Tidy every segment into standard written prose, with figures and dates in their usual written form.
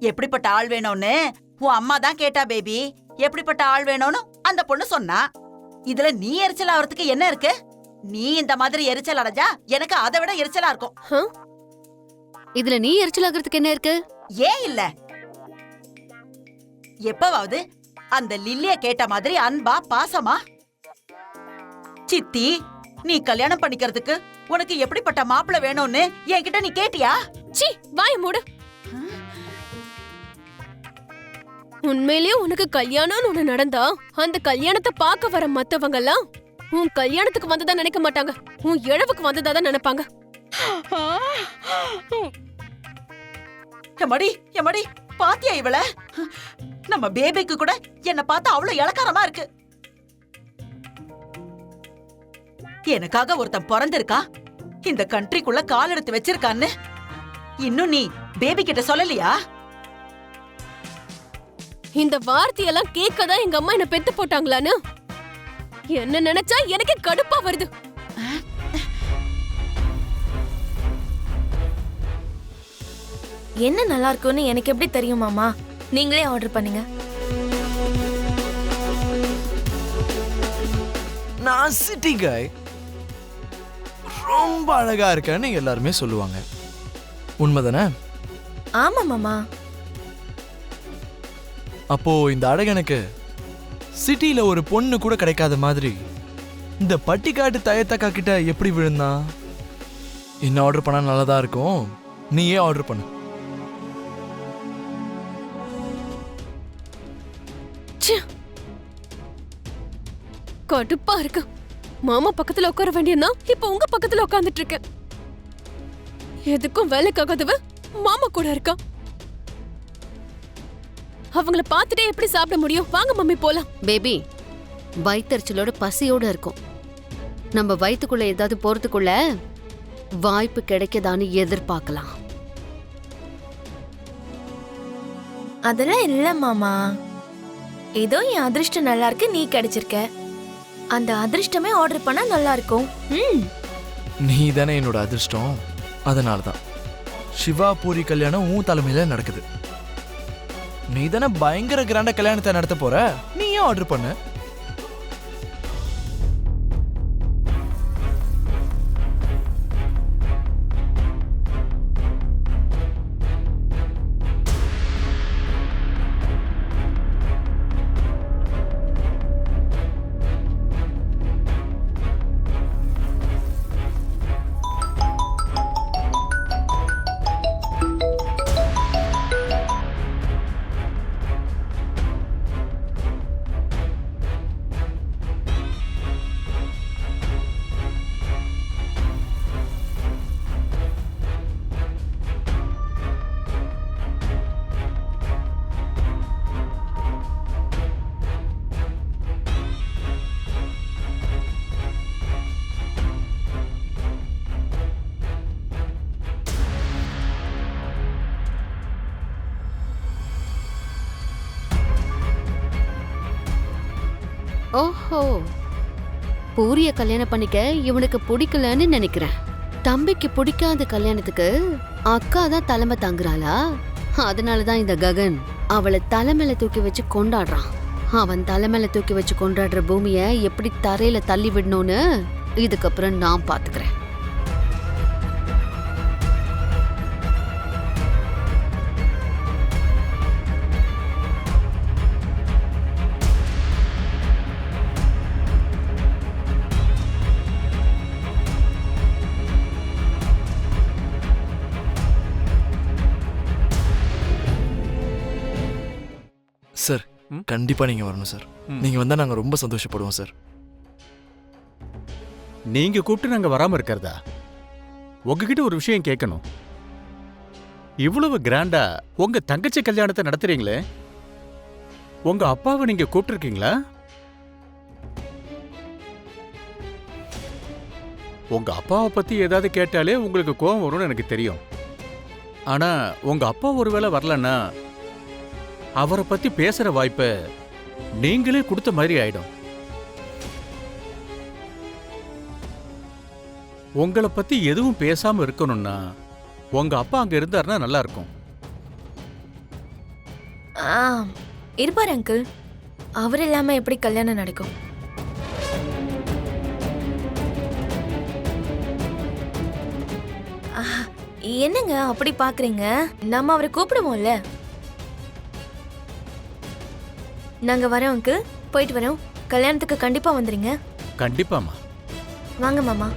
எப்படிப்பட்ட ஆள் வேணும்னு உன் அம்மா தான் கேட்டா பேபி. எப்படிப்பட்ட ஆள் வேணும்னு அந்த பொண்ணு சொன்னா. இதுல நீ எரிச்சல் ஆவறதுக்கு என்ன இருக்கு? நீ இந்த மாதிரி எரிச்சல் அடைஞ்சா எனக்கு அதை விட எரிச்சலா இருக்கும். இதுல நீ எரிச்சல் ஆகிறதுக்கு என்ன இருக்கு? ஏன் இல்ல, எப்பவாவது அந்த லில்லிய கேட்ட மாதிரி அன்பா பாசமா, சித்தி நீ கல்யாணம் பண்ணிக்கிறதுக்கு உனக்கு எப்படிப்பட்ட மாப்பிள்ளை வேணும்னு என்கிட்ட நீ கேட்டியா? சீ, வாய மூடு. உண்மையிலேயே உனக்கு கல்யாணம்னு ஒண்ணு நடந்தா அந்த கல்யாணத்தை பார்க்க வர மத்தவங்க எல்லாம் உன் கல்யாணத்துக்கு வந்ததா நினைக்க மாட்டாங்க, உன் இழவுக்கு வந்ததாதான் நினைப்பாங்க. எமடி பாத்தியா இவள? நம்ம பேபிக்கு கூட என்ன பார்த்தா அவ்வளவு இளக்காரமா இருக்கு. எனக்காக ஒருத்தன் பிறந்திருக்கா, இந்த கண்ட்ரிக்குள்ள கால் எடுத்து வச்சிருக்கான்னு இன்னும் நீ பேபி கிட்ட சொல்லலையா? இந்த வார்த்தையெல்லாம் கேட்கதான் எங்க அம்மா என்ன பெத்து போட்டாங்களான்னு என்ன நினைச்சா எனக்கே கடுப்பா வருது. என்ன நல்லா இருக்கும்னு எனக்கு எப்படி தெரியும் மாமா? நீங்களே ஆர்டர் பண்ணுங்க. நான் சிட்டி காய், ரொம்ப அழகா இருக்கேன்னு எல்லாருமே சொல்லுவாங்க. உண்மைதானே? ஆமா மாமா. அப்போ இந்த அழகனுக்கு சிட்டில ஒரு பொண்ணு கூட கிடைக்காத மாதிரி இந்த பட்டிக்காட்டு தயத்தக்கா கிட்ட எப்படி விழுந்தா? என்ன ஆர்டர் பண்ணா நல்லதா இருக்கும், நீயே ஆர்டர் பண்ணு. கடுப்பா இருக்கு. மாமா பக்கத்துல உட்கார வேண்டியனா இப்ப உங்க பக்கத்துல உட்கார்ந்துட்டு இருக்கேன். எதுக்கும் வேலைக்காகாதவ மாமா கூட இருக்கா. அவங்கள பார்த்துட்டே எப்படி சாப்பிட முடியும்? வாங்க மம்மி போலாம். பேபி வயித்தறிச்சலோட பசியோட இருக்கும். நம்ம வயித்துக்குள்ள ஏதாவது போறதுக்குள்ள வாய்ப்பு கிடைக்கதான்னு எதிர்பார்க்கலாம். அதெல்லாம் இல்ல மாமா. ஏதோ என் அதிர்ஷ்டம் நல்லா இருக்கு, நீ கிடைச்சிருக்க. அந்த அதிர்ஷ்டமே ஆர்டர் பண்ணா நல்லா இருக்கும். நீ தானே என்னோட அதிர்ஷ்டம். அதனாலதான் சிவா பூரி கல்யாணம் உன் தலைமையில நடக்குது. நீ தானே பயங்கர கிராண்டா கல்யாணத்தை நடத்த போற, நீயே ஆர்டர் பண்ணு. ஓஹோ, பூரிய கல்யாணம் பண்ணிக்க இவனுக்கு பிடிக்கலன்னு நினைக்கிறேன். தம்பிக்கு பிடிக்காத கல்யாணத்துக்கு அக்கா தான் தலைமை தாங்குறாளா? அதனாலதான் இந்த ககன் அவளை தலைமையில தூக்கி வச்சு கொண்டாடுறான். அவன் தலைமையில தூக்கி வச்சு கொண்டாடுற பூமிய எப்படி தரையில தள்ளி விடணும்னு இதுக்கப்புறம் நான் பாத்துக்கிறேன். சார் கண்டிப்பா நீங்க வரணும் சார். நீங்க வந்தா நாங்க ரொம்ப சந்தோஷப்படுவோம் சார். நீங்க கூப்பிட்டு நாங்க வராம இருக்கிறதா? உங்ககிட்ட ஒரு விஷயம் கேட்கணும். இவ்வளவு கிராண்டா உங்க தங்கச்சி கல்யாணத்தை நடத்துறீங்களே, உங்க அப்பாவை நீங்க கூப்பிட்டுருக்கீங்களா? உங்க அப்பாவை பத்தி ஏதாவது கேட்டாலே உங்களுக்கு கோபம் வரும்னு எனக்கு தெரியும். ஆனா உங்க அப்பா ஒருவேளை வரலன்னா அவரை பத்தி பேசுற வாய்ப்பை நீங்களே கொடுத்த மாதிரி ஆயிடும். உங்களை பத்தி எதுவும் பேசாம இருக்கணும்னா உங்க அப்பா அங்க இருந்தாருன்னா நல்லா இருக்கும். ஆ, இருப்பாரு அங்கிள். அவர் இல்லாம எப்படி கல்யாணம் நடக்கும்? ஆ, என்னங்க அப்படி பாக்குறீங்க? நம்ம அவரை கூப்பிடுவோம்ல. நாங்க வரோம் அங்கிள். போயிட்டு வரோம். கல்யாணத்துக்கு கண்டிப்பா வந்துருங்க. கண்டிப்பாமா. வாங்க மாமா.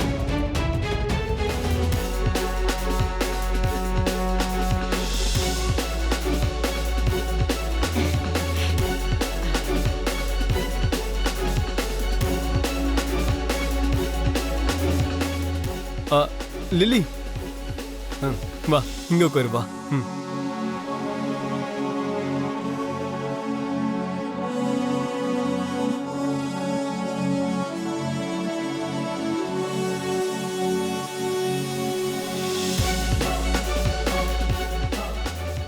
லில்லி, வா இங்க உட்காரு வா.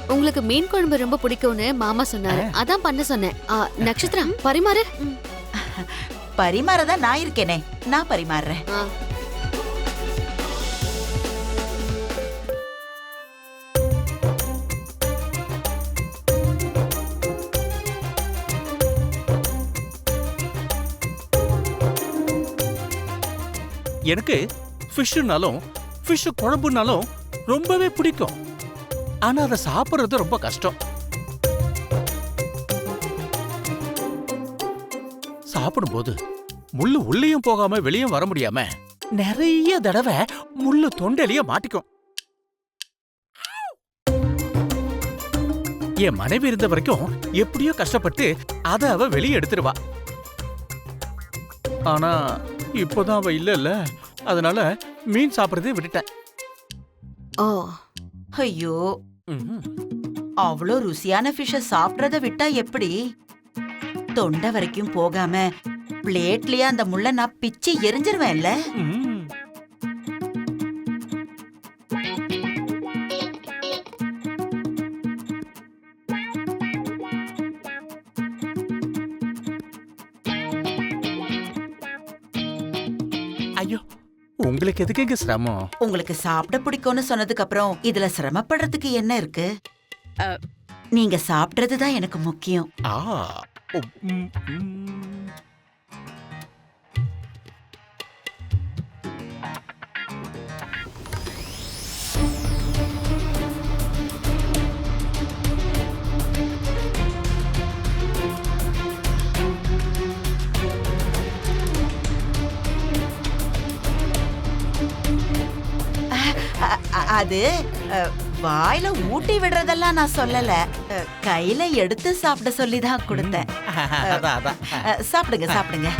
உங்களுக்கு மீன் குழம்பு ரொம்ப பிடிக்கும்னு மாமா சொன்னாரு, அதான் பண்ண சொன்னேன். நட்சத்திரம் பரிமாறு. பரிமாறதான் நான் இருக்கேனே, நான் பரிமாறுறேன். ஆ. எனக்கு ஃபிஷ்னாலும் ஃபிஷ் குழம்புனாலும் ரொம்பவே பிடிக்கும். ஆனா அதை சாப்பிடுறது ரொம்ப கஷ்டம். சாப்பிடும்போது முள்ளு உள்ளேயும் போகாம வெளியும் வர முடியாம நிறைய தடவை முள்ளு தொண்டையிலேயே மாட்டிக்கும். என் மனைவி இருந்த வரைக்கும் எப்படியோ கஷ்டப்பட்டு அதை அவ வெளியே எடுத்துருவா. ஆனா இப்போதான் அவ இல்ல, அதனால மீன் சாப்பிடுறதே விட்டுட்டேன். ஓ, ஐயோ, அவ்வளோ ருசியான ஃபிஷ்ஷ சாப்பிடறத விட்டா எப்படி? தொண்டை வரைக்கும் போகாம பிளேட்லயே அந்த முள்ள நான் பிச்சு எரிஞ்சிருவேன்ல. ஐயோ, உங்களுக்கு எதுக்குங்க சிரமம்? உங்களுக்கு சாப்பிட பிடிக்கும்னு சொன்னதுக்கு அப்புறம் இதுல சிரமப்படுறதுக்கு என்ன இருக்கு? நீங்க சாப்பிடுறது தான் எனக்கு முக்கியம். ஆ, ம், ம். அது வாயில ஊட்டி விடுறதெல்லாம் நான் சொல்லல. கையில எடுத்து சாப்பிட சொல்லி தான் கொடுத்தேன். அதான், அதான். சாப்பிடுங்க சாப்பிடுங்க.